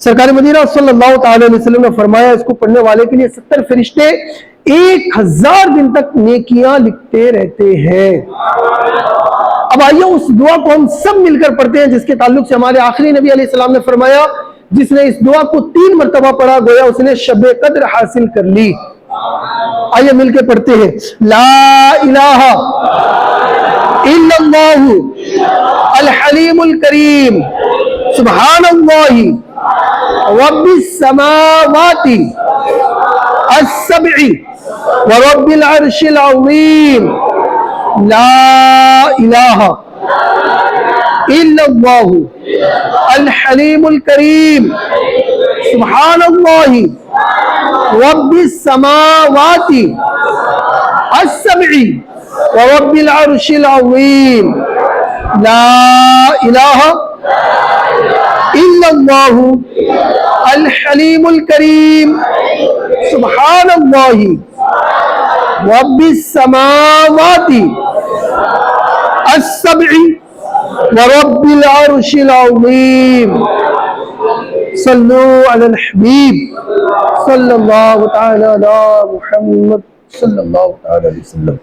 सरकार मदीना सल्लल्लाहु अलैहि वसल्लम ने फरमाया, इसको पढ़ने वाले के लिए 70 फरिश्ते 1000 दिन तक नेकियां लिखते रहते हैं। अब आइए उस दुआ को हम सब मिलकर पढ़ते हैं जिसके ताल्लुक से हमारे आखिरी नबी अलैहिस्सलाम ने फरमाया, जिसने इस दुआ को 3 मरतबा पढ़ा गोया उसने शब कद्र हासिल कर ली। आइए मिलकर पढ़ते हैं। ला इलाहा इल्लल्लाहु अल हलीमुल करीम सुब्हानल्लाहि रब्बिस समावाति अस्सब्इ व रब्बिल अर्शिल अज़ीम। ला इलाहा इल्लल्लाहु अल हलीमुल करीम सुब्हानल्लाहि रब्बिस समावाति अस्सब्इ व रब्बिल अर्शिल अज़ीम। ला इलाहा इल्लल्लाहु अल हलीमुल करीम सुब्हानल्लाहि रब्बिस समावाति अस्सब्इ व रब्बिल अर्शिल अज़ीम। सल्लु अलल हबीब सल्लल्लाहु तआला अला मुहम्मद सल्लल्लाहु तआला अलैहि वसल्लम।